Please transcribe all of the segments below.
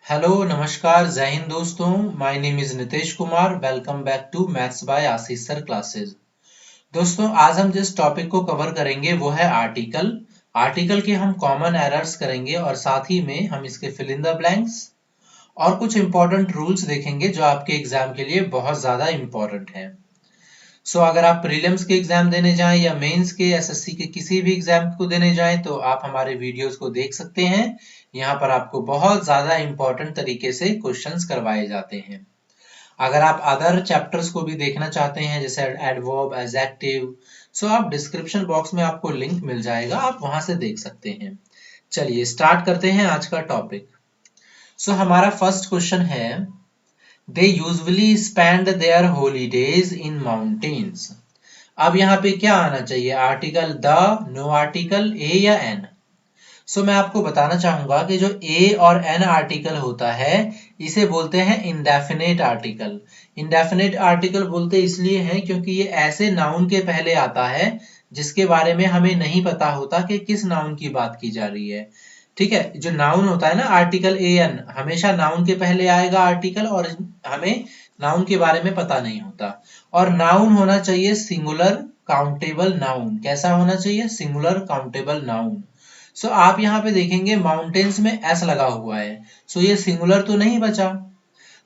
Hello नमस्कार जय हिंद दोस्तों। My name is Nitesh Kumar. Welcome back to maths by Ashish sir classes. दोस्तों आज हम जिस टॉपिक को कवर करेंगे वो है आर्टिकल। आर्टिकल के हम कॉमन एरर्स करेंगे और साथ ही में हम इसके फिल इन द ब्लैंक्स और कुछ इंपॉर्टेंट रूल्स देखेंगे जो आपके एग्जाम के लिए बहुत ज्यादा इंपॉर्टेंट है। अगर आप प्रीलिम्स के एग्जाम देने जाएं या मेंस के एसएससी के किसी भी एग्जाम को देने जाएं तो आप हमारे वीडियोस को देख सकते हैं। यहाँ पर आपको बहुत ज्यादा इंपॉर्टेंट तरीके से क्वेश्चंस करवाए जाते हैं। अगर आप अदर चैप्टर्स को भी देखना चाहते हैं जैसे एडवर्ब, एडजेक्टिव, आप डिस्क्रिप्शन बॉक्स में आपको लिंक मिल जाएगा, आप वहां से देख सकते हैं। चलिए स्टार्ट करते हैं आज का टॉपिक। हमारा फर्स्ट क्वेश्चन है, they usually spend their holidays in mountains. अब यहाँ पे क्या आना चाहिए, article the, no article, a या एन। मैं आपको बताना चाहूंगा कि जो ए और एन आर्टिकल होता है इसे बोलते हैं इंडेफिनेट आर्टिकल। इंडेफिनेट आर्टिकल बोलते इसलिए हैं क्योंकि ये ऐसे नाउन के पहले आता है जिसके बारे में हमें नहीं पता होता कि किस नाउन की बात की जा रही है। ठीक है, जो नाउन होता है ना आर्टिकल ए एन, हमेशा नाउन के पहले आएगा आर्टिकल और हमें नाउन के बारे में पता नहीं होता। और नाउन होना चाहिए सिंगुलर काउंटेबल नाउन। कैसा होना चाहिए, सिंगुलर काउंटेबल नाउन। आप यहाँ पे देखेंगे माउंटेन्स में एस लगा हुआ है, ये सिंगुलर तो नहीं बचा।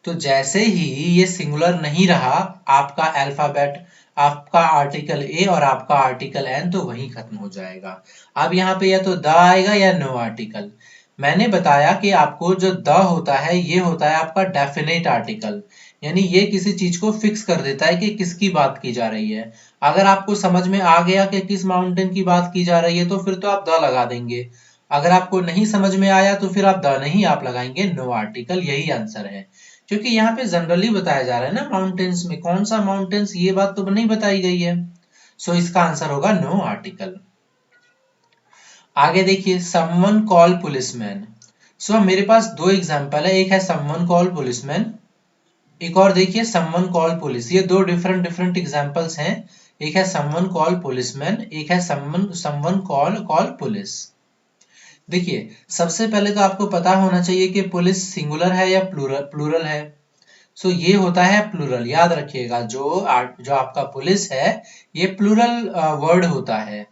तो जैसे ही ये सिंगुलर नहीं रहा, आपका अल्फाबेट, आपका आर्टिकल ए और आपका आर्टिकल एन तो वही खत्म हो जाएगा। अब यहाँ पे या तो द आएगा या नो आर्टिकल। मैंने बताया कि आपको जो द होता है ये होता है आपका डेफिनेट आर्टिकल, यानी ये किसी चीज को फिक्स कर देता है कि किसकी बात की जा रही है। अगर आपको समझ में आ गया कि किस माउंटेन की बात की जा रही है तो फिर तो आप द लगा देंगे। अगर आपको नहीं समझ में आया तो फिर आप द नहीं, आप लगाएंगे नो आर्टिकल। यही आंसर है, क्योंकि यहाँ पे जनरली बताया जा रहा है ना माउंटेन्स में, कौन सा माउंटेन्स ये बात तो नहीं बताई गई है। इसका आंसर होगा नो आर्टिकल। आगे देखिए, समवन कॉल पुलिसमैन। मेरे पास दो एग्जांपल है, एक है समवन कॉल पुलिसमैन, एक और देखिए समवन कॉल पुलिस। ये दो डिफरेंट एग्जांपल्स हैं। एक है समवन कॉल पुलिसमैन, एक है समवन कॉल पुलिस। देखिए सबसे पहले तो आपको पता होना चाहिए कि पुलिस सिंगुलर है या प्लूरल है। ये होता है प्लूरल, याद रखिएगा। जो आपका पुलिस है ये प्लूरल वर्ड होता है।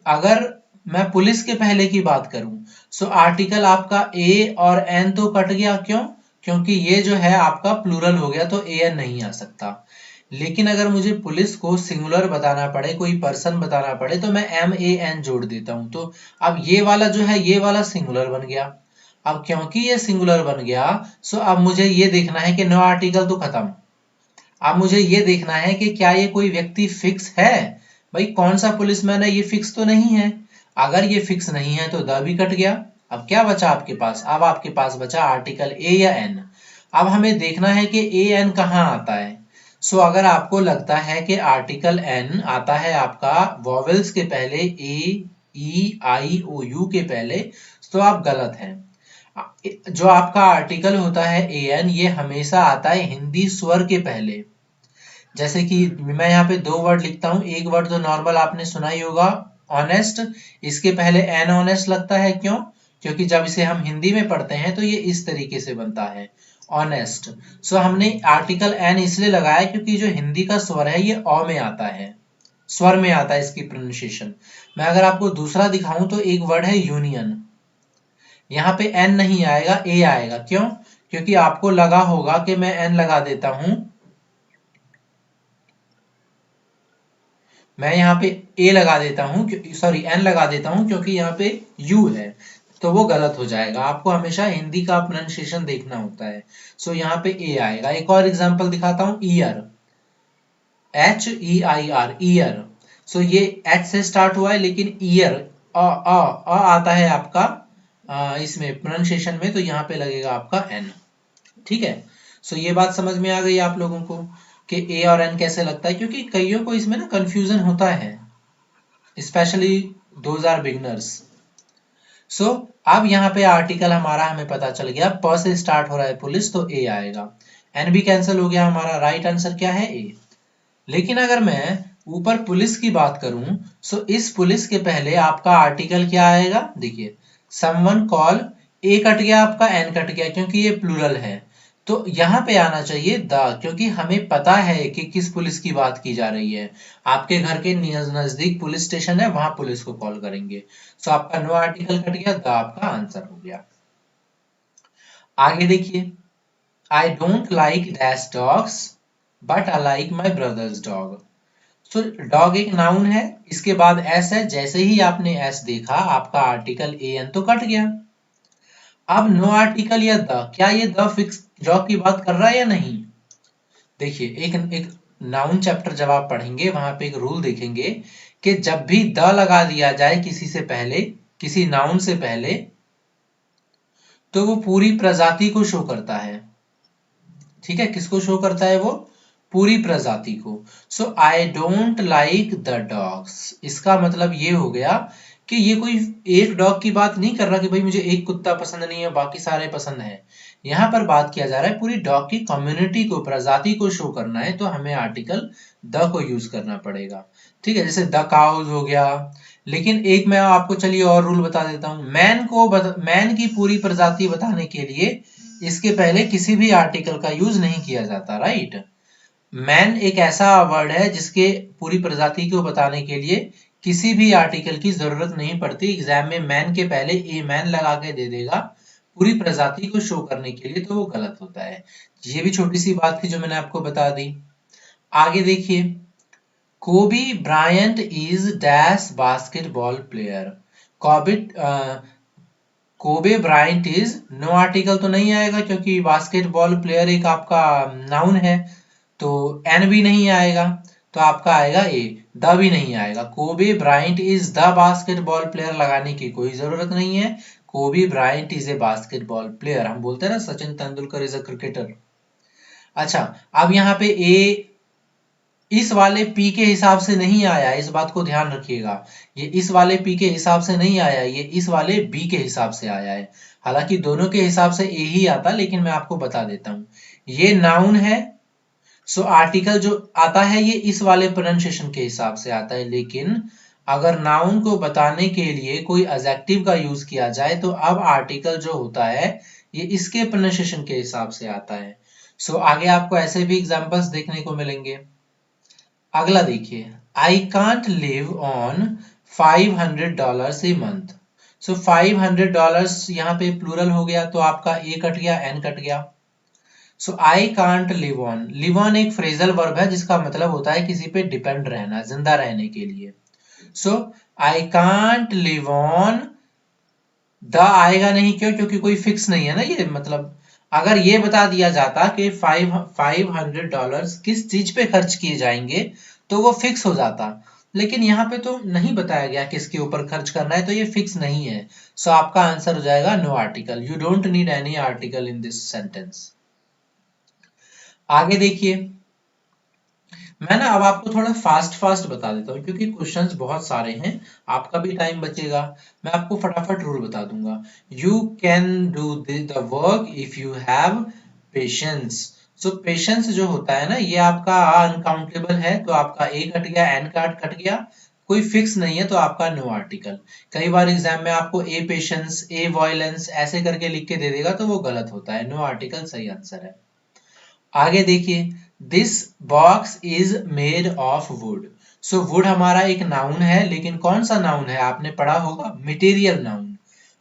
अगर मैं पुलिस के पहले की बात करूं, आर्टिकल आपका ए और एन तो कट गया। क्यों? क्योंकि ये जो है आपका प्लूरल हो गया तो ए एन नहीं आ सकता। लेकिन अगर मुझे पुलिस को सिंगुलर बताना पड़े, कोई पर्सन बताना पड़े, तो मैं एम ए एन जोड़ देता हूं। तो अब ये वाला जो है ये वाला सिंगुलर बन गया। अब क्योंकि ये सिंगुलर बन गया, अब मुझे ये देखना है कि नो आर्टिकल तो खत्म। अब मुझे ये देखना है कि क्या ये कोई व्यक्ति फिक्स है। भाई कौन सा पुलिसमैन है, ये फिक्स तो नहीं है। अगर ये फिक्स नहीं है तो द भी कट गया। अब क्या बचा आपके पास, अब आपके पास बचा आर्टिकल ए या एन। अब हमें देखना है कि ए एन कहाँ आता है। अगर आपको लगता है कि आर्टिकल एन आता है आपका वॉवेल्स के पहले, ए, ई, आई, ओ, यू के पहले, तो आप गलत हैं। जो आपका आर्टिकल होता है ए एन, ये हमेशा आता है हिंदी स्वर के पहले। जैसे कि मैं यहाँ पे दो वर्ड लिखता हूँ, एक वर्ड तो नॉर्मल आपने सुना ही होगा, ऑनेस्ट। इसके पहले एन ऑनेस्ट लगता है। क्यों? क्योंकि जब इसे हम हिंदी में पढ़ते हैं तो ये इस तरीके से बनता है, ऑनेस्ट। हमने आर्टिकल एन इसलिए लगाया क्योंकि जो हिंदी का स्वर है ये अ में आता है, स्वर में आता है इसकी प्रोनाउंसिएशन। मैं अगर आपको दूसरा दिखाऊं तो एक वर्ड है यूनियन, यहाँ पे एन नहीं आएगा, ए आएगा। क्यों? क्योंकि आपको लगा होगा कि मैं एन लगा देता हूं, मैं यहाँ पे ए लगा देता हूं, सॉरी एन लगा देता हूं क्योंकि यहाँ पे यू है, तो वो गलत हो जाएगा। आपको हमेशा हिंदी का प्रोनाउंसिएशन देखना होता है। यहाँ पे ए आएगा। एक और एग्जांपल दिखाता हूं, year, H E I R, year. ये एच से स्टार्ट हुआ है लेकिन ईयर आता है आपका इसमें प्रोनाउंसिएशन में, तो यहाँ पे लगेगा आपका एन। ठीक है, ये बात समझ में आ गई आप लोगों को कि ए और एन कैसे लगता है, क्योंकि कईयों को इसमें ना कंफ्यूजन होता है, स्पेशली दोज आर बिगनर्स। अब यहाँ पे आर्टिकल हमारा हमें पता चल गया, प से स्टार्ट हो रहा है पुलिस तो ए आएगा। एन भी कैंसिल हो गया, हमारा राइट आंसर क्या है, ए। लेकिन अगर मैं ऊपर पुलिस की बात करूं, इस पुलिस के पहले आपका आर्टिकल क्या आएगा, देखिए समवन कॉल ए कट गया आपका, एन कट गया, क्योंकि ये प्लूरल है। तो यहाँ पे आना चाहिए द, क्योंकि हमें पता है कि किस पुलिस की बात की जा रही है। आपके घर के नजदीक पुलिस स्टेशन है, वहां पुलिस को कॉल करेंगे। सो आपका नो आर्टिकल कट गया, द आपका आंसर हो गया। आगे देखिए, आई don't like dash dogs but I like my brothers dog. So dog एक नाउन है, इसके बाद एस है, जैसे ही आपने एस देखा आपका आर्टिकल ए एन तो कट गया। अब नो आर्टिकल या द, क्या ये द फिक्स जॉब की बात कर रहा है या नहीं? देखिए, एक नाउन चैप्टर जब आप पढ़ेंगे वहां पे एक रूल देखेंगे कि जब भी द लगा दिया जाए किसी से पहले, किसी नाउन से पहले, तो वो पूरी प्रजाति को शो करता है। ठीक है, किसको शो करता है वो? पूरी प्रजाति को। So I don't like the dogs, इसका मतलब ये हो गया कि ये कोई एक डॉग की बात नहीं कर रहा कि भाई मुझे एक कुत्ता पसंद नहीं है बाकी सारे पसंद है। यहाँ पर बात किया जा रहा है पूरी डॉग की कम्युनिटी को, प्रजाति को शो करना है, तो हमें आर्टिकल द को यूज करना पड़ेगा। ठीक है, जैसे द काउज हो गया। लेकिन एक मैं आपको चलिए और रूल बता देता हूं, मैन की पूरी प्रजाति बताने के लिए इसके पहले किसी भी आर्टिकल का यूज नहीं किया जाता, राइट। मैन एक ऐसा वर्ड है जिसके पूरी प्रजाति को बताने के लिए किसी भी आर्टिकल की जरूरत नहीं पड़ती। एग्जाम में मैन के पहले ए मैन लगा के दे देगा पूरी प्रजाति को शो करने के लिए, तो वो गलत होता है। ये भी छोटी सी बात थी जो मैंने आपको बता दी। आगे देखिए, Kobe Bryant is dash basketball player. Kobe Bryant is, no article तो नहीं आएगा क्योंकि बास्केटबॉल प्लेयर एक आपका नाउन है, तो एन भी नहीं आएगा, तो आपका आएगा ए। द भी नहीं आएगा। Kobe Bryant is the basketball player लगाने की कोई जरूरत नहीं है। कोबी Bryant is a basketball player, हम बोलते हैं ना Sachin Tendulkar is a cricketer. अच्छा, अब यहाँ पे ए इस वाले पी के हिसाब से नहीं आया, इस बात को ध्यान रखिएगा। ये इस वाले पी के हिसाब से नहीं आया, ये इस वाले बी के हिसाब से आया है। हालांकि दोनों के हिसाब से ए ही आता, लेकिन मैं आपको बता देता हूं, ये नाउन है। सो आर्टिकल जो आता है ये इस वाले प्रोनाउंसिएशन के हिसाब से आता है, लेकिन अगर नाउन को बताने के लिए कोई एडजेक्टिव का यूज किया जाए तो अब आर्टिकल जो होता है ये इसके प्रोनाउंसिएशन के हिसाब से आता है। सो आगे आपको ऐसे भी एग्जांपल्स देखने को मिलेंगे। अगला देखिए, I can't live on $500 a month. So $500 यहाँ पे प्लूरल हो गया, तो आपका ए कट गया, एन कट गया। So I can't live on, live on एक फ्रेजल वर्ब है जिसका मतलब होता है किसी पे डिपेंड रहना, जिंदा रहने के लिए। So I can't live on, the आएगा नहीं, क्यों? क्योंकि कोई फिक्स नहीं है ना ये, मतलब अगर ये बता दिया जाता कि $500 किस चीज पे खर्च किए जाएंगे तो वो फिक्स हो जाता, लेकिन यहाँ पे तो नहीं बताया गया किसके ऊपर खर्च करना है, तो ये फिक्स नहीं है। सो आपका आंसर हो जाएगा no article. You don't need any article in this sentence. आगे देखिए, मैं ना अब आपको थोड़ा फास्ट फास्ट बता देता हूँ क्योंकि क्वेश्चंस बहुत सारे हैं, आपका भी टाइम बचेगा। मैं आपको फटाफट रूल बता दूंगा। You can do the work if you have patience. So patience जो होता है ना, ये आपका अनकाउंटेबल है, तो आपका ए कट गया, एन कट गया, कोई फिक्स नहीं है, तो आपका नो आर्टिकल। कई बार एग्जाम में आपको ए पेशेंस, ए वॉयलेंस ऐसे करके लिख के दे देगा, तो वो गलत होता है। नो आर्टिकल सही आंसर है। आगे देखिए, this box is made of would. So would हमारा एक नाउन है, लेकिन कौन सा नाउन है? आपने पढ़ा होगा मटेरियल नाउन।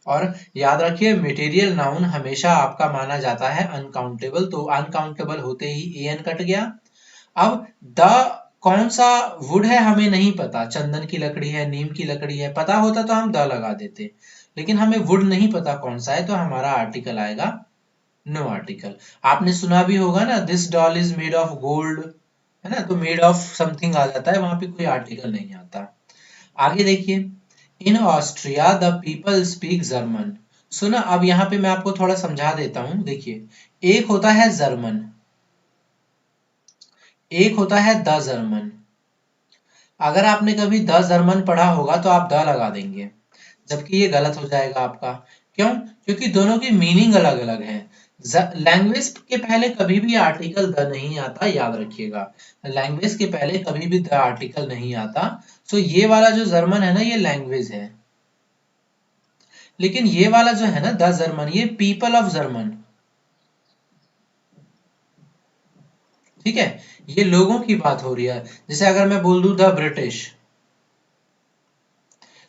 और याद रखिए, मटेरियल नाउन हमेशा आपका माना जाता है अनकाउंटेबल, तो अनकाउंटेबल होते ही ए एन कट गया। अब द कौन सा वुड है हमें नहीं पता, चंदन की लकड़ी है, नीम की लकड़ी है, पता होता तो हम द लगा देते, लेकिन हमें वुड नहीं पता कौन सा है, तो हमारा आर्टिकल आएगा नो आर्टिकल। आपने सुना भी होगा ना, this doll is made of gold, है ना, तो मेड ऑफ समथिंग आ जाता है, वहां पे कोई आर्टिकल नहीं आता। आगे देखिए, इन Austria the people speak German. सुना, अब यहाँ पे मैं आपको थोड़ा समझा देता हूं। देखिए, एक होता है जर्मन, एक होता है द जर्मन। अगर आपने कभी द जर्मन पढ़ा होगा तो आप द लगा देंगे, जबकि ये गलत हो जाएगा आपका। क्यों? क्योंकि दोनों की मीनिंग अलग अलग है। लैंग्वेज के पहले कभी भी आर्टिकल द नहीं आता, याद रखिएगा। लैंग्वेज के पहले कभी भी द आर्टिकल नहीं आता। सो ये वाला जो जर्मन है ना, ये लैंग्वेज है। लेकिन ये वाला जो है ना द जर्मन, ये पीपल ऑफ जर्मन, ठीक है, ये लोगों की बात हो रही है। जैसे अगर मैं बोल दूं द ब्रिटिश,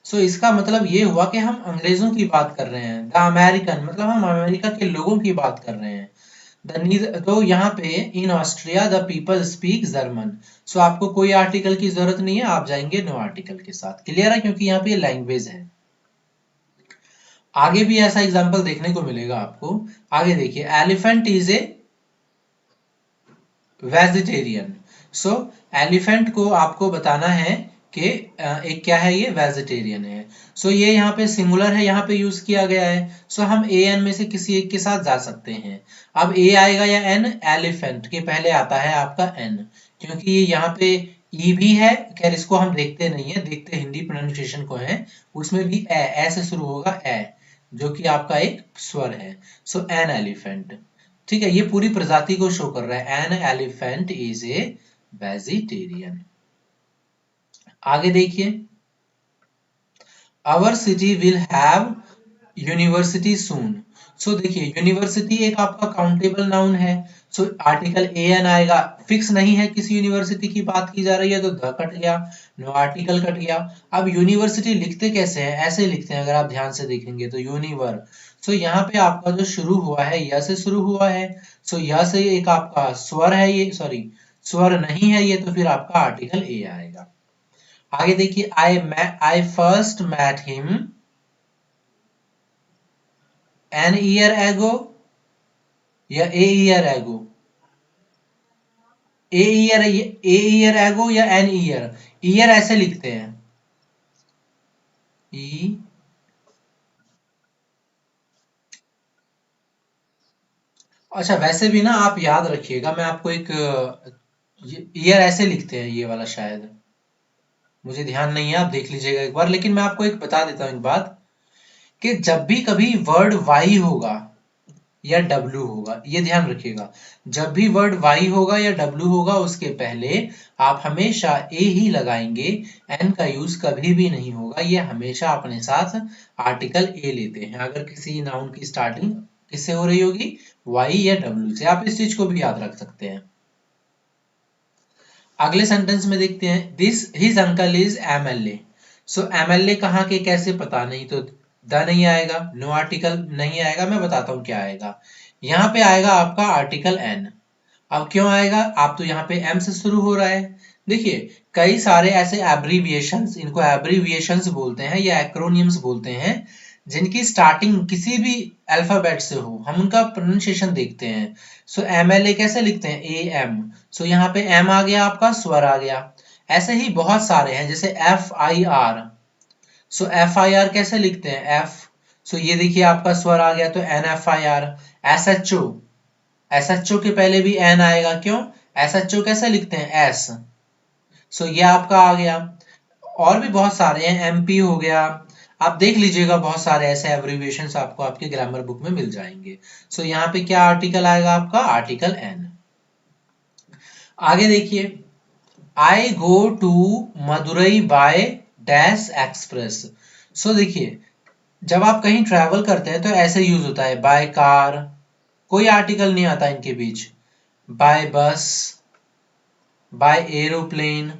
सो इसका मतलब ये हुआ कि हम अंग्रेजों की बात कर रहे हैं। द अमेरिकन मतलब हम अमेरिका के लोगों की बात कर रहे हैं। तो यहाँ पे in Austria the people speak German, so आपको कोई आर्टिकल की जरूरत नहीं है, आप जाएंगे नो आर्टिकल के साथ। क्लियर है, क्योंकि यहाँ पे लैंग्वेज है। आगे भी ऐसा एग्जांपल देखने को मिलेगा आपको। आगे देखिए, elephant is a vegetarian. So elephant को आपको बताना है कि एक क्या है, ये वेजिटेरियन है। सो ये यहाँ पे सिंगुलर है, यहाँ पे यूज किया गया है। सो हम ए एन में से किसी एक के साथ जा सकते हैं। अब ए आएगा या एन, एलिफेंट के पहले आता है आपका एन, क्योंकि ये यहाँ पे ई भी है। खैर इसको हम देखते नहीं है, देखते हिंदी प्रोनाउंसिएशन को है, उसमें भी ए से शुरू होगा, ए जो कि आपका एक स्वर है। सो एन एलिफेंट, ठीक है, ये पूरी प्रजाति को शो कर रहा है। An elephant is a vegetarian. आगे देखिए, our city will have university soon. So देखिए, यूनिवर्सिटी एक आपका काउंटेबल नाउन है। सो आर्टिकल ए एन आएगा, फिक्स नहीं है किसी यूनिवर्सिटी की बात की जा रही है तो द कट गया, नो आर्टिकल कट गया। अब यूनिवर्सिटी लिखते कैसे हैं, ऐसे लिखते हैं, अगर आप ध्यान से देखेंगे तो यूनिवर। सो यहाँ पे आपका जो शुरू हुआ है य से शुरू हुआ है। सो य से एक आपका स्वर है, ये सॉरी स्वर नहीं है ये, तो फिर आपका आर्टिकल ए आएगा। आगे देखिए, I first met him an year ago या a year ago, a year ago या एन ईयर, ईयर ऐसे लिखते हैं, ई। अच्छा, वैसे भी ना आप याद रखिएगा, मैं आपको एक ईयर ऐसे लिखते हैं ये वाला, शायद मुझे ध्यान नहीं है, आप देख लीजिएगा एक बार। लेकिन मैं आपको एक बता देता हूँ एक बात, कि जब भी कभी वर्ड वाई होगा या डब्ल्यू होगा, ये ध्यान रखिएगा, जब भी वर्ड वाई होगा या डब्ल्यू होगा उसके पहले आप हमेशा ए ही लगाएंगे, एन का यूज कभी भी नहीं होगा। ये हमेशा अपने साथ आर्टिकल ए लेते हैं अगर किसी नाउन की स्टार्टिंग किससे हो रही होगी, वाई या डब्ल्यू से। आप इस चीज को भी याद रख सकते हैं। अगले सेंटेंस में देखते हैं, this his uncle is MLA. So MLA कहाँ के कैसे पता नहीं, तो द नहीं आएगा, नो आर्टिकल नहीं आएगा। मैं बताता हूँ क्या आएगा, यहाँ पे आएगा आपका आर्टिकल एन। अब क्यों आएगा, आप तो यहाँ पे एम से शुरू हो रहा है। देखिए, कई सारे ऐसे एब्रीविएशंस, इनको एब्रीविएशंस बोलते हैं या एक्रोनियम्स बोलते हैं, जिनकी स्टार्टिंग किसी भी अल्फाबेट से हो, हम उनका प्रोनाउंसिएशन देखते हैं। सो एमएलए कैसे लिखते हैं, ए एम। सो यहाँ पे एम आ गया, आपका स्वर आ गया। ऐसे ही बहुत सारे हैं, जैसे F I are. So F I are कैसे लिखते हैं, एफ। सो ये देखिए आपका स्वर आ गया, तो an F I R. S H O, S H O के पहले भी एन आएगा, क्यों, एस एच ओ कैसे लिखते हैं, एस। सो ये आपका आ गया। और भी बहुत सारे हैं, एमपी हो गया। आप देख लीजिएगा, बहुत सारे ऐसे एब्रिविएशंस आपको आपके ग्रामर बुक में मिल जाएंगे। सो यहाँ पे क्या आर्टिकल आएगा आपका, आर्टिकल एन। आगे देखिए, I go to Madurai by dash express. So देखिए, जब आप कहीं ट्रैवल करते हैं तो ऐसे यूज होता है, बाय कार, कोई आर्टिकल नहीं आता इनके बीच, बाय बस, बाय एरोप्लेन,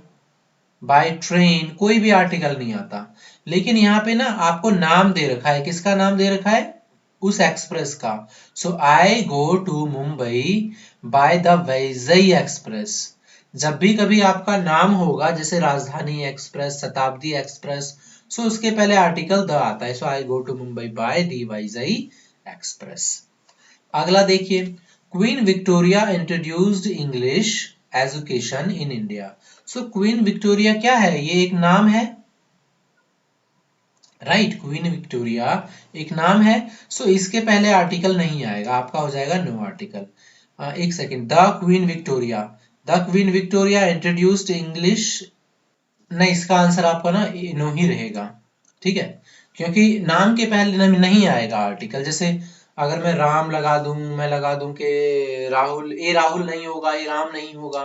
बाय ट्रेन, कोई भी आर्टिकल नहीं आता। लेकिन यहाँ पे ना आपको नाम दे रखा है, किसका नाम दे रखा है, उस एक्सप्रेस का। So I go to Mumbai by the Vaigai express. जब भी कभी आपका नाम होगा, जैसे राजधानी एक्सप्रेस, शताब्दी एक्सप्रेस, सो उसके पहले आर्टिकल द आता है। So I go to Mumbai by the Vaigai express. अगला देखिए, queen Victoria introduced English education in India. So queen Victoria क्या है, ये एक नाम है, राइट, क्वीन विक्टोरिया एक नाम है। सो इसके पहले आर्टिकल नहीं आएगा, आपका हो जाएगा नो आर्टिकल। एक second, the queen Victoria, the queen Victoria introduced English, नहीं, इसका आंसर आपका ना नो ही रहेगा, ठीक है, क्योंकि नाम के पहले नहीं आएगा आर्टिकल। जैसे अगर मैं राम लगा दूं, मैं लगा दूं कि राहुल, ए राहुल नहीं होगा, ए राम नहीं होगा,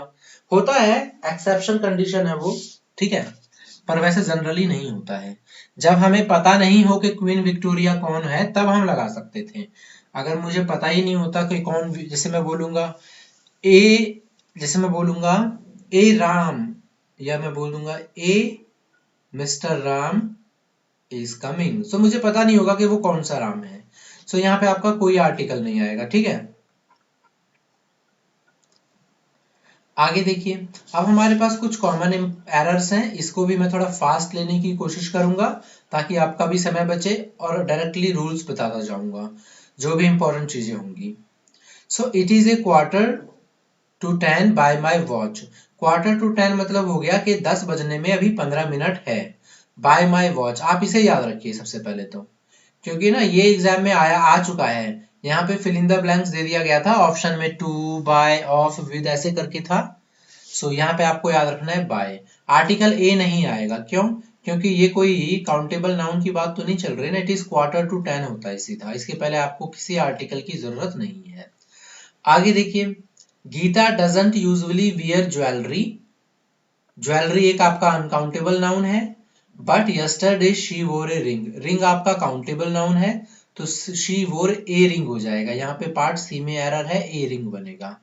होता है, एक्सेप्शन कंडीशन है वो, ठीक है, पर वैसे जनरली नहीं होता है। जब हमें पता नहीं हो कि क्वीन विक्टोरिया कौन है तब हम लगा सकते थे। अगर मुझे पता ही नहीं होता कि कौन, जैसे मैं बोलूंगा ए जैसे मैं बोलूंगा ए राम, या मैं बोल दूंगा ए मिस्टर राम इज कमिंग, सो मुझे पता नहीं होगा कि वो कौन सा राम है। सो यहाँ पे आपका कोई आर्टिकल नहीं आएगा। ठीक है, आगे देखिए। अब हमारे पास कुछ कॉमन एरर्स हैं, इसको भी मैं थोड़ा फास्ट लेने की कोशिश करूंगा ताकि आपका भी समय बचे, और डायरेक्टली रूल्स बताता जाऊंगा जो भी इंपॉर्टेंट चीजें होंगी। So it is a quarter to 10 by my watch. Quarter to 10 मतलब हो गया कि 10 बजने में अभी 15 मिनट है। बाय माई वॉच आप इसे याद रखिए सबसे पहले तो, क्योंकि ना ये एग्जाम में आ चुका है। यहाँ पे फिल इन द ब्लैंक्स दे दिया गया था ऑप्शन में, टू, बाय, ऑफ, विद ऐसे करके था। सो यहाँ पे आपको याद रखना है बाय। आर्टिकल ए नहीं आएगा, क्यों? क्योंकि ये कोई काउंटेबल नाउन की बात तो नहीं चल रही ना, इट इज क्वार्टर टू 10 होता है सीधा, इसके पहले आपको किसी आर्टिकल की जरूरत नहीं है। आगे देखिए, Geeta doesn't usually wear jewellery. Jewellery एक आपका अनकाउंटेबल नाउन है, but yesterday she wore a ring. Ring आपका काउंटेबल नाउन है, तो शी वोर ए रिंग हो जाएगा। यहाँ पे पार्ट सी में एरर है, ए रिंग बनेगा।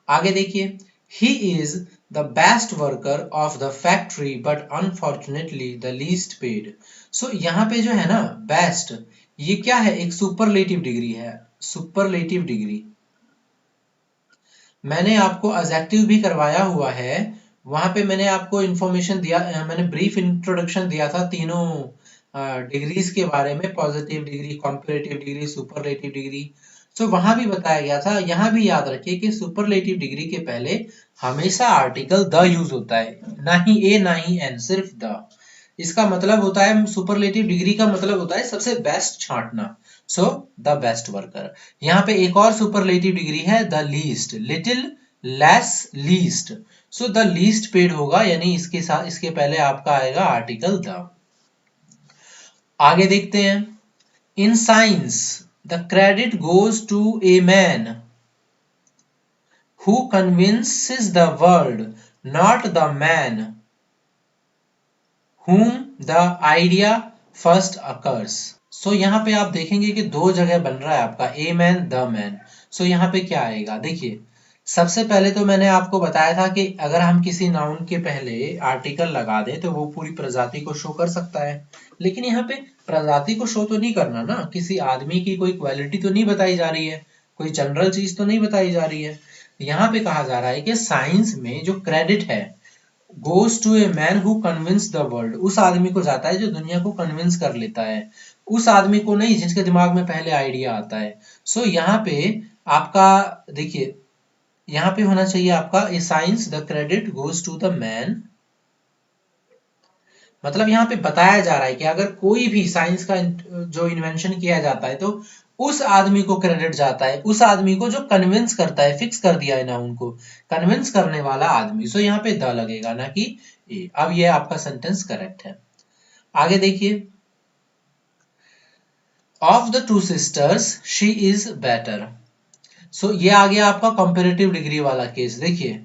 आगे देखिए, he is the best worker of the factory but unfortunately the least paid. So यहाँ पे जो है ना बेस्ट, ये क्या है? एक सुपरलेटिव डिग्री है, सुपरलेटिव डिग्री। मैंने आपको एडजेक्टिव भी करवाया हुआ है, वहां पे मैंने आपको इंफॉर्मेशन दिया, मैंने ब्रीफ इंट्रोडक्शन दिया था तीनों डिग्रीज के बारे में, positive degree, comparative degree, superlative degree. So वहां भी बताया गया था। यहाँ भी याद रखिए कि सुपरलेटिव डिग्री के पहले हमेशा आर्टिकल द यूज होता है, ना ही ए ना ही एन, सिर्फ द। इसका मतलब होता है, सुपरलेटिव डिग्री का मतलब होता है सबसे बेस्ट छांटना। So the best worker. यहाँ पे एक और सुपरलेटिव डिग्री है, the least, little, less, least. So the least paid होगा, यानी इसके साथ, इसके पहले आपका आएगा आर्टिकल द। आगे देखते हैं, in science the credit goes to a man who convinces the world, not the man whom the idea first occurs। सो यहाँ पे आप देखेंगे कि दो जगह बन रहा है आपका ए मैन, द मैन। सो यहाँ पे क्या आएगा? देखिए, सबसे पहले तो मैंने आपको बताया था कि अगर हम किसी नाउन के पहले आर्टिकल लगा दें तो वो पूरी प्रजाति को शो कर सकता है, लेकिन यहाँ पे प्रजाति को शो तो नहीं करना ना, किसी आदमी की कोई क्वालिटी तो नहीं बताई जा रही है, कोई जनरल चीज तो नहीं बताई जा रही है। यहाँ पे कहा जा रहा है कि साइंस में जो क्रेडिट है goes to a man who convince the world, उस आदमी को जाता है जो दुनिया को कन्विंस कर लेता है, उस आदमी को नहीं जिसके दिमाग में पहले आइडिया आता है। सो यहाँ पे आपका देखिए, यहाँ पे होना चाहिए आपका a science the credit goes to the man. मतलब यहाँ पे बताया जा रहा है कि अगर कोई भी साइंस का जो इन्वेंशन किया जाता है तो उस आदमी को क्रेडिट जाता है, उस आदमी को जो कन्विंस करता है, फिक्स कर दिया है ना उनको, कन्विंस करने वाला आदमी। सो यहाँ पे द लगेगा ना कि ए। अब ये आपका सेंटेंस करेक्ट है। आगे देखिए, of the two sisters she is better. So ये आ गया आपका कंपेरेटिव डिग्री वाला केस। देखिए,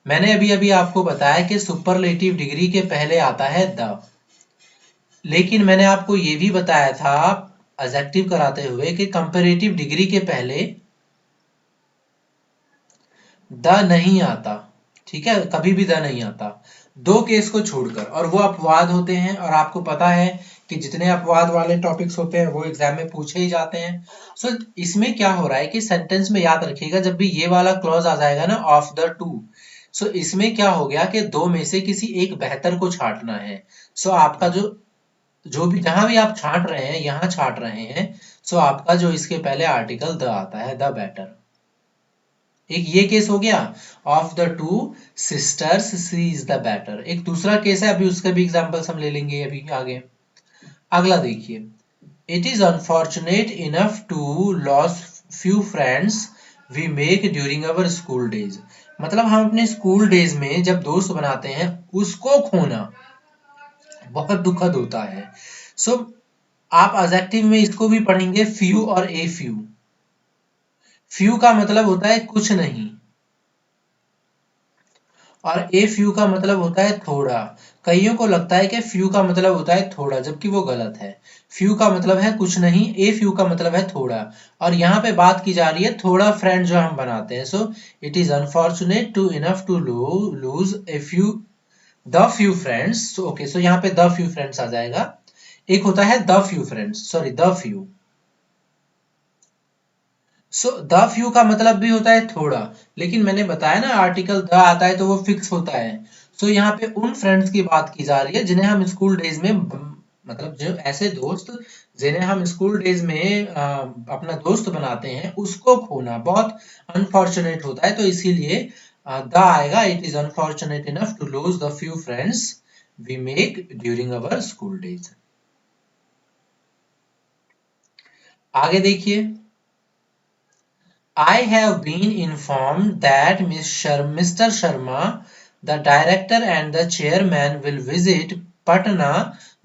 मैंने अभी अभी आपको बताया कि सुपरलेटिव डिग्री के पहले आता है द, लेकिन मैंने आपको ये भी बताया था एडजेक्टिव कराते हुए कि कंपैरेटिव डिग्री के पहले द नहीं आता। ठीक है, कभी भी द नहीं आता, दो केस को छोड़कर, और वो अपवाद होते हैं, और आपको पता है कि जितने अपवाद वाले टॉपिक्स होते हैं वो एग्जाम में पूछे ही जाते हैं। सो इसमें क्या हो रहा है कि सेंटेंस में याद रखिएगा, जब भी ये वाला क्लॉज आ जाएगा ना, ऑफ द टू, सो इसमें क्या हो गया कि दो में से किसी एक बेहतर को छांटना है। सो आपका जो भी जहां भी आप छांट रहे हैं, यहां छांट रहे हैं, सो आपका जो इसके पहले आर्टिकल द आता है, द बेटर। एक ये केस हो गया, of the two sisters she is the better. एक दूसरा केस है, अभी उसके भी एग्जांपल्स हम ले लेंगे अभी आगे। अगला देखिए, it is unfortunate enough to loss few friends we make during our school days. मतलब हम अपने स्कूल डेज में जब दोस्त बनाते हैं उसको खोना बहुत दुखद होता है। सो आप एडजेक्टिव में इसको भी पढ़ेंगे, फ्यू और ए फ्यू। फ्यू का मतलब होता है कुछ नहीं, और ए फ्यू का मतलब होता है थोड़ा। कईयों को लगता है कि फ्यू का मतलब होता है थोड़ा, जबकि वो गलत है। फ्यू का मतलब है कुछ नहीं, ए फ्यू का मतलब है थोड़ा। और यहाँ पे बात की जा रही है थोड़ा फ्रेंड जो हम बनाते हैं। So it is unfortunate to enough to lose a few the few friends. Okay, so यहाँ पे द फ्यू फ्रेंड्स आ जाएगा। एक होता है the few friends, sorry the few. So the few का मतलब भी होता है थोड़ा, लेकिन मैंने बताया ना आर्टिकल द आता है तो वो फिक्स होता है। सो यहाँ पे उन फ्रेंड्स की बात की जा रही है जिन्हें हम स्कूल डेज में मतलब जो ऐसे दोस्त जिन्हें हम स्कूल डेज में अपना दोस्त बनाते हैं, उसको खोना बहुत अनफॉर्चुनेट होता है। तो इसीलिए द आएगा। It is unfortunate enough to lose the few friends we make during our school days. आगे देखिए, I have been informed that Mr. Sharma, the director and the chairman will visit Patna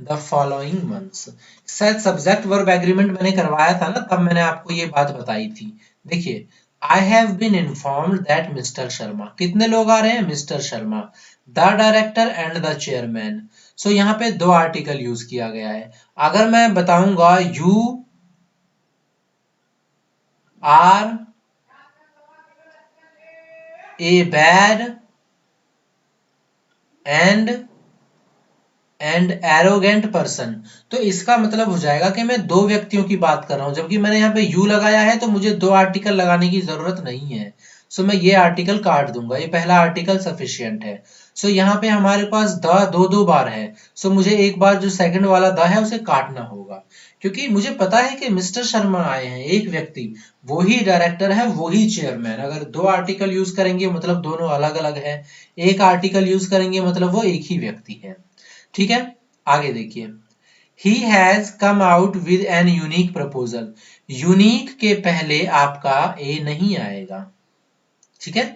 the following months. शायद subject verb agreement मैंने करवाया था ना, तब मैंने आपको ये बात बताई थी। देखिए, I have been informed that Mr. Sharma, कितने लोग आ रहे हैं? Mr. Sharma, the director and the chairman. So यहाँ पे दो आर्टिकल यूज किया गया है। अगर मैं बताऊंगा you are a bad and arrogant person, तो इसका मतलब हो जाएगा कि मैं दो व्यक्तियों की बात कर रहा हूं, जबकि मैंने यहाँ पे यू लगाया है तो मुझे दो आर्टिकल लगाने की जरूरत नहीं है। सो मैं ये आर्टिकल काट दूंगा, ये पहला आर्टिकल सफिशियंट है। सो यहाँ पे हमारे पास द दो दो बार है। सो मुझे एक बार जो सेकंड वाला द है उसे काटना होगा, क्योंकि मुझे पता है कि मिस्टर शर्मा आए हैं, एक व्यक्ति, वो ही डायरेक्टर है, वो ही चेयरमैन। अगर दो आर्टिकल यूज करेंगे मतलब दोनों अलग अलग है, एक आर्टिकल यूज करेंगे मतलब वो एक ही व्यक्ति है। ठीक है, आगे देखिए, he has come out with an unique proposal. Unique के पहले आपका ए नहीं आएगा, ठीक है,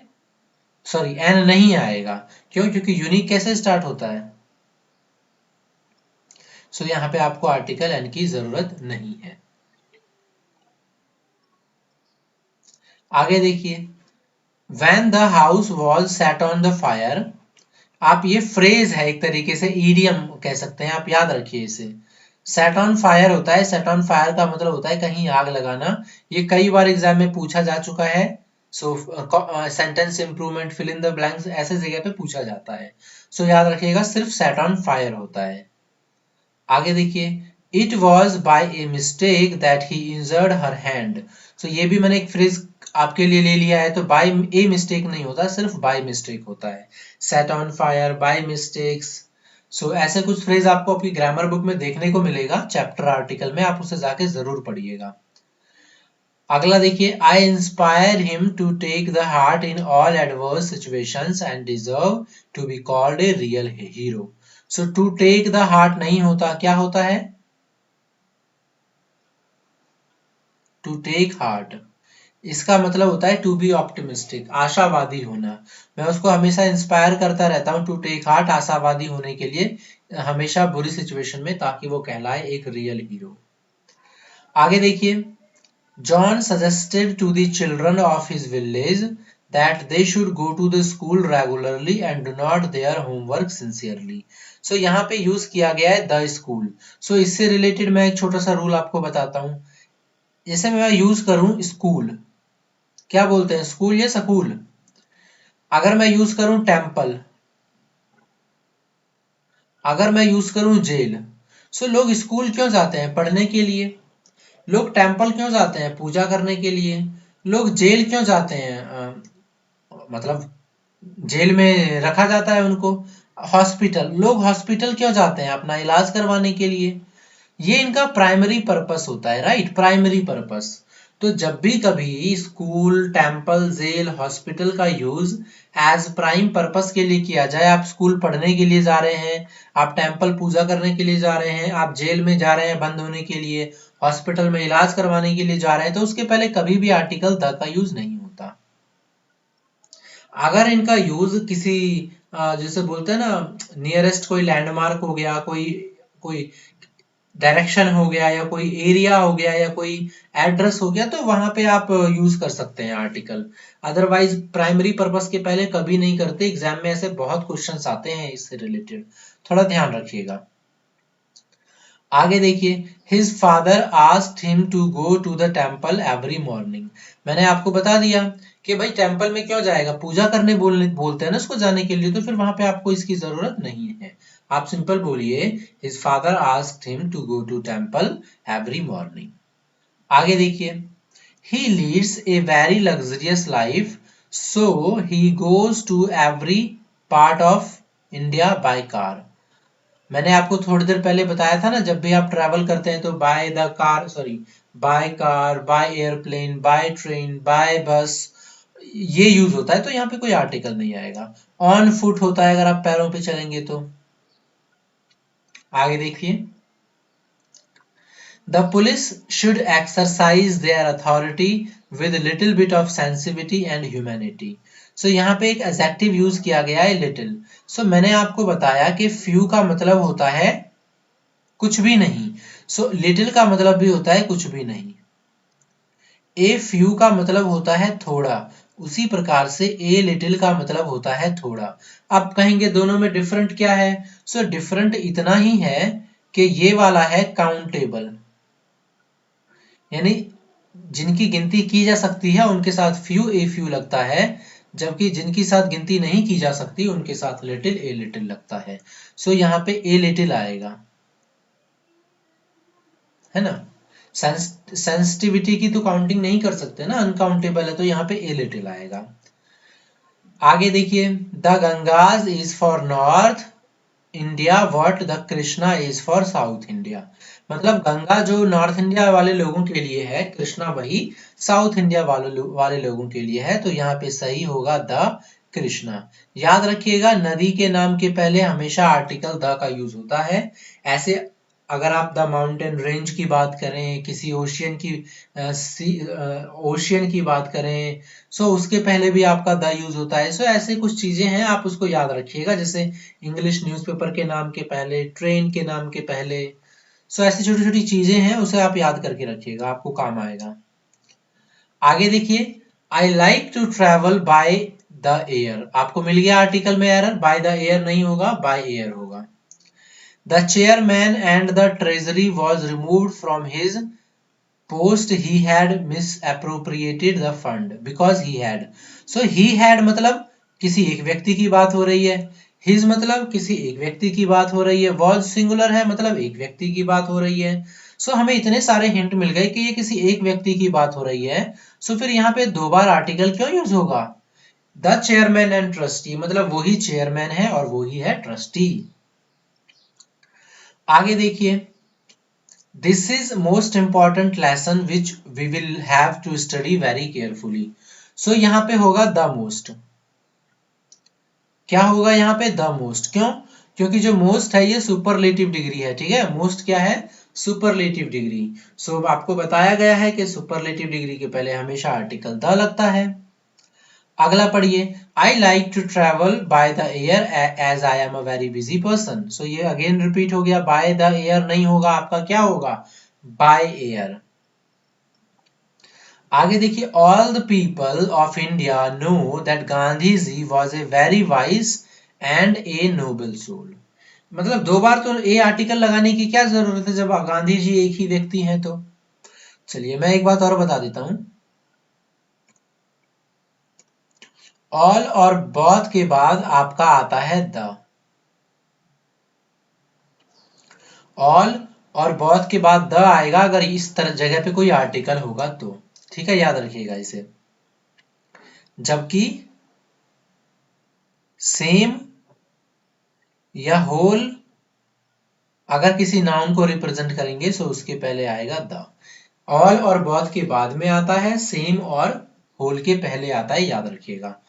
सॉरी एन नहीं आएगा। क्यों? क्योंकि यूनिक कैसे स्टार्ट होता है। सो यहां पे आपको आर्टिकल एन की जरूरत नहीं है। आगे देखिए, when the house was set on the fire. आप ये फ्रेज है एक तरीके से, ईडियम कह सकते हैं, आप याद रखिए इसे। सेट ऑन फायर होता है, सेट ऑन फायर का मतलब होता है कहीं आग लगाना। ये कई बार एग्जाम में पूछा जा चुका है। So sentence improvement, fill in the blanks, ऐसे जगह पे पूछा जाता है। सो याद रखिएगा सिर्फ सेट ऑन फायर होता है। आगे देखिए, it was by a mistake that he injured her hand. So ये भी मैंने एक फ्रेज आपके लिए ले लिया है, तो बाय ए मिस्टेक नहीं होता, सिर्फ बाय मिस्टेक होता है। Set on fire, by mistakes. So ऐसे कुछ फ्रेज आपको अपनी ग्रामर बुक में देखने को मिलेगा, चैप्टर आर्टिकल में, आप उसे जाके जरूर पढ़िएगा। अगला देखिए, I inspire him to take the heart in all adverse situations and deserve to be called a real hero. So to take the heart नहीं होता, क्या होता है? टू टेक हार्ट, इसका मतलब होता है टू बी ऑप्टिमिस्टिक, आशावादी होना। मैं उसको हमेशा इंस्पायर करता रहता हूँ टू टेक हार्ट, आशावादी होने के लिए हमेशा बुरी सिचुएशन में, ताकि वो कहलाए एक रियल हीरो। आगे देखिए, John suggested to the children of his village that they should go to the school regularly and do not their homework sincerely. So यहाँ पे यूज किया गया है the school. So इससे रिलेटेड मैं एक छोटा सा रूल आपको बताता हूँ। जैसे मैं यूज करूं स्कूल, क्या बोलते हैं, स्कूल या स्कूल। अगर मैं यूज करूं टेम्पल, अगर मैं यूज करूं जेल। सो लोग स्कूल क्यों जाते हैं? पढ़ने के लिए। लोग टेम्पल क्यों जाते हैं? पूजा करने के लिए। लोग जेल क्यों जाते हैं? मतलब जेल में रखा जाता है उनको। हॉस्पिटल, लोग हॉस्पिटल क्यों जाते हैं? अपना इलाज करवाने के लिए। ये इनका प्राइमरी पर्पस होता है, राइट, प्राइमरी पर्पस। तो जब भी कभी स्कूल, टेम्पल, जेल, हॉस्पिटल का यूज एज प्राइम पर्पस के लिए किया जाए, आप स्कूल पढ़ने के लिए जा रहे हैं, आप टेम्पल पूजा करने के लिए जा रहे हैं, आप जेल में जा रहे हैं बंद होने के लिए, हॉस्पिटल में इलाज करवाने के लिए जा रहे हैं, तो उसके पहले कभी भी आर्टिकल द का यूज नहीं होता। अगर इनका यूज किसी जैसे बोलते हैं ना, नियरेस्ट कोई लैंडमार्क हो गया, कोई कोई डायरेक्शन हो गया या कोई एरिया हो गया या कोई एड्रेस हो गया, तो वहां पे आप यूज कर सकते हैं आर्टिकल। अदरवाइज प्राइमरी पर्पस के पहले कभी नहीं करते। एग्जाम में ऐसे बहुत क्वेश्चंस आते हैं इससे रिलेटेड, थोड़ा ध्यान रखिएगा। आगे देखिए, his father asked him to go to the temple every morning. मैंने आपको बता दिया कि भाई टेम्पल में क्यों जाएगा, पूजा करने बोलते हैं ना उसको जाने के लिए, तो फिर वहां पे आपको इसकी जरूरत नहीं है। आप सिंपल बोलिए, his father asked him to go to temple every morning. आगे देखिए, he leads a very luxurious life, so he goes to every part of India by car. मैंने आपको थोड़ी देर पहले बताया था ना, जब भी आप ट्रैवल करते हैं तो by the car, sorry, by car, by airplane, by train, by bus, ये यूज होता है, तो यहाँ पे कोई आर्टिकल नहीं आएगा। ऑन फुट होता है अगर आप पैरों पे चलेंगे तो। आगे देखिए, the police should exercise their authority with little bit of sensitivity and humanity. So यहाँ पे एक एडजेक्टिव यूज किया गया है, लिटिल। सो मैंने आपको बताया कि फ्यू का मतलब होता है कुछ भी नहीं, सो लिटिल का मतलब भी होता है कुछ भी नहीं। ए फ्यू का मतलब होता है थोड़ा, उसी प्रकार से ए लिटिल का मतलब होता है थोड़ा। अब कहेंगे दोनों में डिफरेंट क्या है, सो डिफरेंट इतना ही है कि ये वाला है काउंटेबल, यानी जिनकी गिनती की जा सकती है उनके साथ फ्यू ए फ्यू लगता है, जबकि जिनकी साथ गिनती नहीं की जा सकती उनके साथ लिटिल ए लिटिल लगता है। सो यहाँ पे ए लिटिल आएगा, है ना। सेंसिटिविटी की तो काउंटिंग नहीं कर सकते ना, अनकाउंटेबल है, तो यहाँ पे ए लिटिल आएगा। आगे देखिए, the Ganges is for north India what the Krishna is for south India. मतलब गंगा जो नॉर्थ इंडिया वाले लोगों के लिए है, कृष्णा वही साउथ इंडिया वाले लोगों के लिए है, तो यहाँ पे सही होगा द कृष्णा। याद रखिएगा, नदी के नाम के पहले हमेशा आर्टिकल द का यूज होता है। ऐसे अगर आप द माउंटेन रेंज की बात करें, किसी ओशियन की बात करें, सो उसके पहले भी आपका द यूज होता है। सो ऐसे कुछ चीजें हैं, आप उसको याद रखिएगा, जैसे इंग्लिश न्यूज़पेपर के नाम के पहले, ट्रेन के नाम के पहले। सो ऐसी छोटी छोटी चीजें हैं, उसे आप याद करके रखिएगा, आपको काम आएगा। आगे देखिए, I like to travel by the air. आपको मिल गया आर्टिकल में एरर, बाय द एयर नहीं होगा, बाय एयर होगा। The chairman and the treasury was removed from his post, he had misappropriated the fund because he had. So he had मतलब किसी एक व्यक्ति की बात हो रही है, हिज मतलब किसी एक व्यक्ति की बात हो रही है, वॉज सिंगुलर है मतलब एक व्यक्ति की बात हो रही है। सो हमें इतने सारे हिंट मिल गए कि ये किसी एक व्यक्ति की बात हो रही है। सो फिर यहाँ पे दो बार आर्टिकल क्यों यूज होगा, द चेयरमैन एंड ट्रस्टी, मतलब वही चेयरमैन है और वही है ट्रस्टी। आगे देखिए, this is most important lesson which we will have to study very carefully. So यहाँ पे होगा द मोस्ट। क्या होगा यहाँ पे, द मोस्ट। क्यों, क्योंकि जो मोस्ट है ये सुपरलेटिव डिग्री है, ठीक है। मोस्ट क्या है, सुपरलेटिव डिग्री। सो आपको बताया गया है कि सुपरलेटिव डिग्री के पहले हमेशा आर्टिकल द लगता है। अगला पढ़िए, I like to travel by the air as I am a very busy person. So ये अगेन रिपीट हो गया, बाय द एयर नहीं होगा, आपका क्या होगा, बाय एयर। आगे देखिए, all the people of India know that Gandhi ji was a very wise and a noble soul. मतलब दो बार तो ए आर्टिकल लगाने की क्या जरूरत है जब गांधी जी एक ही व्यक्ति हैं तो। चलिए मैं एक बात और बता देता हूं, ऑल और बोथ के बाद आपका आता है द। ऑल और बोथ के बाद द आएगा अगर इस तरह जगह पे कोई आर्टिकल होगा तो, ठीक है, याद रखिएगा इसे। जबकि सेम या होल अगर किसी नाउन को रिप्रेजेंट करेंगे तो उसके पहले आएगा द। ऑल और बोथ के बाद में आता है, सेम और होल के पहले आता है, याद रखिएगा।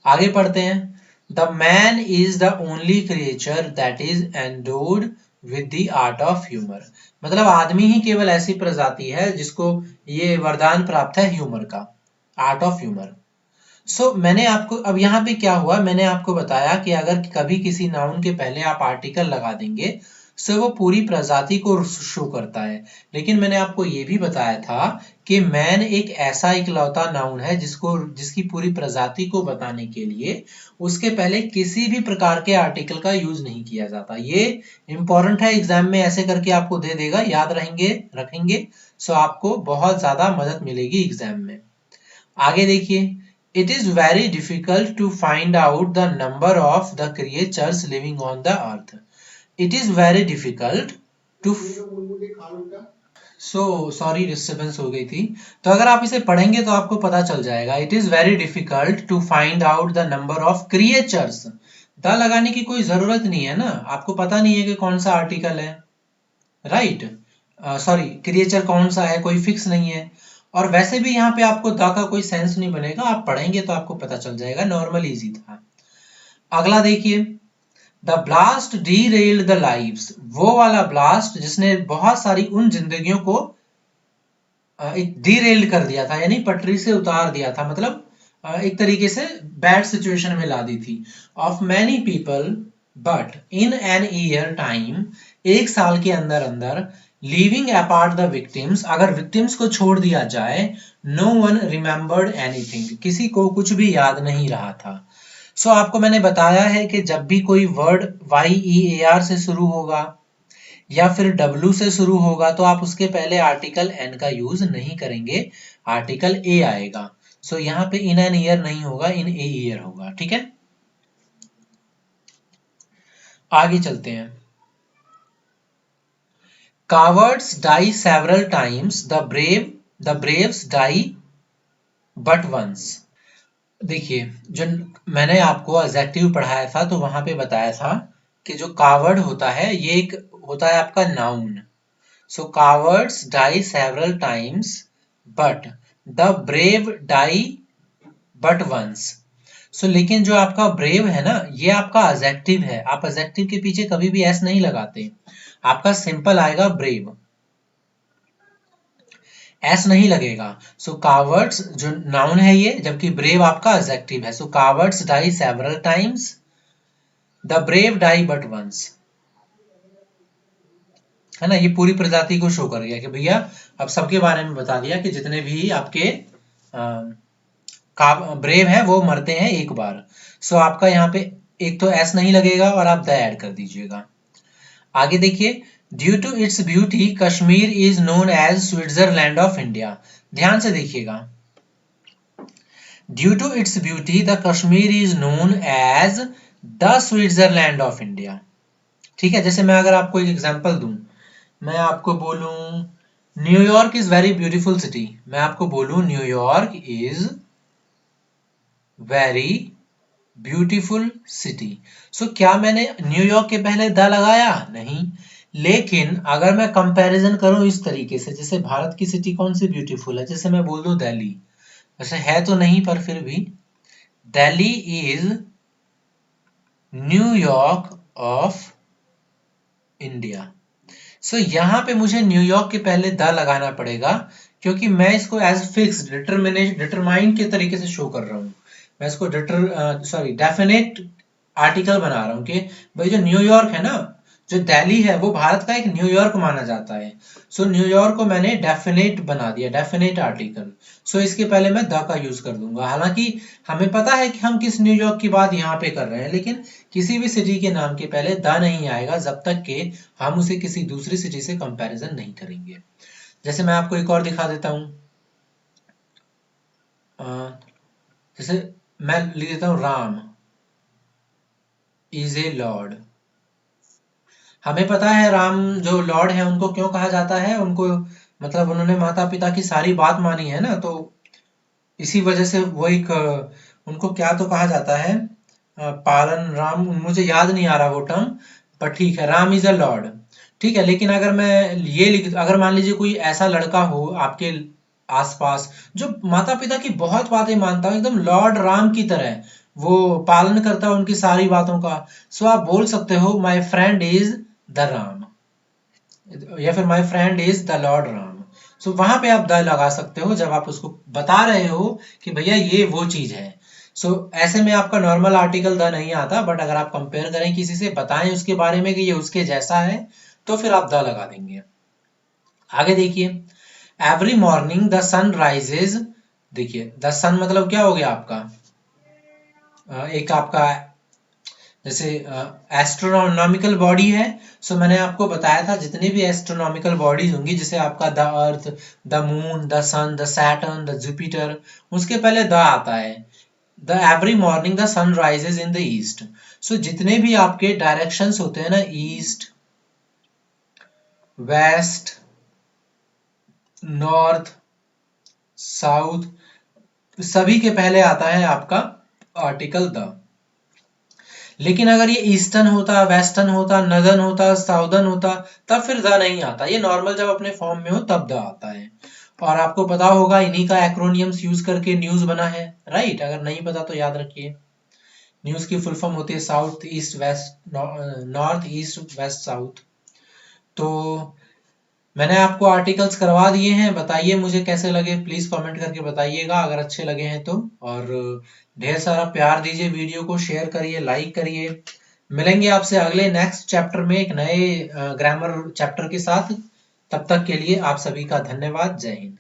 आगे पढ़ते हैं, the man is the only creature that is endowed with the art of humour. मतलब आदमी ही केवल ऐसी प्रजाति है जिसको ये वरदान प्राप्त है ह्यूमर का, आर्ट ऑफ ह्यूमर। सो मैंने आपको, अब यहाँ पे क्या हुआ, मैंने आपको बताया कि अगर कभी किसी नाउन के पहले आप आर्टिकल लगा देंगे सो वो पूरी प्रजाति को शो करता है। लेकिन मैंने आपको ये भी बताया था कि मैन एक ऐसा इकलौता नाउन है जिसकी पूरी प्रजाति को बताने के लिए उसके पहले किसी भी प्रकार के आर्टिकल का यूज नहीं किया जाता। ये इंपॉर्टेंट है, एग्जाम में ऐसे करके आपको दे देगा, याद रखेंगे। सो आपको बहुत ज्यादा मदद मिलेगी एग्जाम में। आगे देखिए, it is very difficult to find out the number of the creatures living on the earth. It is very difficult to sorry disturbance हो गई थी। तो अगर आप इसे पढ़ेंगे तो आपको पता चल जाएगा। It is very difficult to find out the number of creatures. The लगाने की कोई जरूरत नहीं है ना, आपको पता नहीं है कि कौन सा आर्टिकल है, राइट। सॉरी, क्रिएचर कौन सा है, कोई फिक्स नहीं है। और वैसे भी यहाँ पे आपको द का कोई सेंस नहीं बनेगा, आप पढ़ेंगे तो आपको पता चल जाएगा, नॉर्मल इजी था। अगला देखिए, the blast derailed the lives. वो वाला ब्लास्ट जिसने बहुत सारी उन जिंदगियों को डीरेल्ड कर दिया था, यानी पटरी से उतार दिया था, मतलब एक तरीके से बैड सिचुएशन में ला दी थी। Of many people but in an year time, एक साल के अंदर अंदर, लीविंग अपार्ट द विक्टिम्स, अगर विक्टिम्स को छोड़ दिया जाए, नो वन रिमेंबर्ड एनीथिंग, किसी को कुछ भी याद नहीं रहा था। सो आपको मैंने बताया है कि जब भी कोई वर्ड YEAR से शुरू होगा या फिर W से शुरू होगा तो आप उसके पहले आर्टिकल N का यूज नहीं करेंगे, आर्टिकल A आएगा। सो यहाँ पे इन एन ईयर नहीं होगा, इन ए ईयर होगा, ठीक है। आगे चलते हैं। Cowards die several times, the braves die but once. देखिए, जो मैंने आपको एडजेक्टिव पढ़ाया था तो वहां पे बताया था कि जो कावर्ड होता है ये एक होता है आपका noun. So cowards die several times but the brave die but once. So लेकिन जो आपका ब्रेव है ना, ये आपका एडजेक्टिव है, आप एडजेक्टिव के पीछे कभी भी एस नहीं लगाते, आपका सिंपल आएगा ब्रेव, एस नहीं लगेगा। सो कावर्ड्स जो नाउन है ये, जबकि ब्रेव आपका एडजेक्टिव है। So cowards die several times, the brave die but once, है ना। ये पूरी प्रजाति को शो कर गया कि भैया अब सबके बारे में बता दिया कि जितने भी आपके ब्रेव है वो मरते हैं एक बार। सो आपका यहाँ पे एक तो एस नहीं लगेगा और आप द ऐड कर दीजिएगा। आगे देखिए, due to its beauty Kashmir is known as Switzerland of India. ध्यान से देखिएगा, due to its beauty the Kashmir is known as the Switzerland of India. ठीक है, जैसे मैं अगर आपको एक एग्जांपल दूं, मैं आपको बोलूं New York is very beautiful city, मैं आपको बोलूं New York is very beautiful city. So क्या मैंने न्यूयॉर्क के पहले द लगाया? नहीं। लेकिन अगर मैं कंपैरिजन करूं इस तरीके से, जैसे भारत की सिटी कौन सी ब्यूटीफुल है, जैसे मैं बोल दूं दिल्ली, वैसे है तो नहीं पर फिर भी, Delhi is New York of India. So यहां पे मुझे न्यूयॉर्क के पहले द लगाना पड़ेगा, क्योंकि मैं इसको एज फिक्स डिटरमाइन के तरीके से शो कर रहा हूं। मैं इसको डेफिनेट आर्टिकल बना रहा हूं कि भाई जो न्यूयॉर्क है ना, जो दिल्ली है, वो भारत का एक न्यूयॉर्क माना जाता है। सो न्यूयॉर्क को मैंने डेफिनेट बना दिया, डेफिनेट आर्टिकल। सो इसके पहले मैं द का यूज कर दूंगा। हालांकि हमें पता है कि हम किस न्यूयॉर्क की बात यहाँ पे कर रहे हैं, लेकिन किसी भी सिटी के नाम के पहले द नहीं आएगा जब तक कि हम उसे किसी दूसरी सिटी से कंपैरिजन नहीं करेंगे। जैसे मैं आपको एक और दिखा देता हूं, जैसे मैं लिख देता हूं राम इज ए लॉर्ड। हमें पता है राम जो लॉर्ड है उनको क्यों कहा जाता है, उनको मतलब उन्होंने माता पिता की सारी बात मानी है ना, तो इसी वजह से वो एक उनको क्या तो कहा जाता है, पालन राम, मुझे याद नहीं आ रहा वो टर्म, पर ठीक है, राम इज अ लॉर्ड। ठीक है, लेकिन अगर मैं ये अगर मान लीजिए कोई ऐसा लड़का हो आपके आसपास जो माता पिता की बहुत बातें मानता हो, एकदम लॉर्ड राम की तरह वो पालन करता है उनकी सारी बातों का, सो आप बोल सकते हो my friend is the Ram, या फिर my friend is the lord Ram. So वहां पे आप द लगा सकते हो जब आप उसको बता रहे हो कि भैया ये वो चीज है। सो ऐसे में आपका नॉर्मल आर्टिकल द नहीं आता, बट अगर आप कंपेयर करें किसी से, बताएं उसके बारे में कि ये उसके जैसा है, तो फिर आप द लगा देंगे। आगे देखिए, every morning the sun rises. देखिए द सन मतलब क्या हो गया आपका, एक आपका जैसे एस्ट्रोनॉमिकल बॉडी है। सो मैंने आपको बताया था जितनी भी एस्ट्रोनॉमिकल बॉडीज होंगी, जैसे आपका the earth, the moon, the sun, the Saturn, the Jupiter, उसके पहले द आता है। The every morning the sun rises in the east. So जितने भी आपके डायरेक्शंस होते हैं ना, ईस्ट, वेस्ट, नॉर्थ, साउथ, सभी के पहले आता है आपका आर्टिकल द। लेकिन अगर ये ईस्टर्न होता, वेस्टर्न होता, नदर्न होता, साउदर्न होता, तब फिर द नहीं आता। ये नॉर्मल जब अपने फॉर्म में हो तब द आता है। और आपको पता होगा इन्हीं का एक्रोनियम्स यूज करके न्यूज बना है, राइट? अगर नहीं पता तो याद रखिए। न्यूज की फुल फॉर्म होती है south east west, north east west south. तो मैंने आपको आर्टिकल्स करवा दिए हैं, बताइए मुझे कैसे लगे, प्लीज कमेंट करके बताइएगा अगर अच्छे लगे हैं तो। और ढेर सारा प्यार दीजिए, वीडियो को शेयर करिए, लाइक करिए। मिलेंगे आपसे अगले नेक्स्ट चैप्टर में एक नए ग्रामर चैप्टर के साथ। तब तक के लिए आप सभी का धन्यवाद। जय हिंद।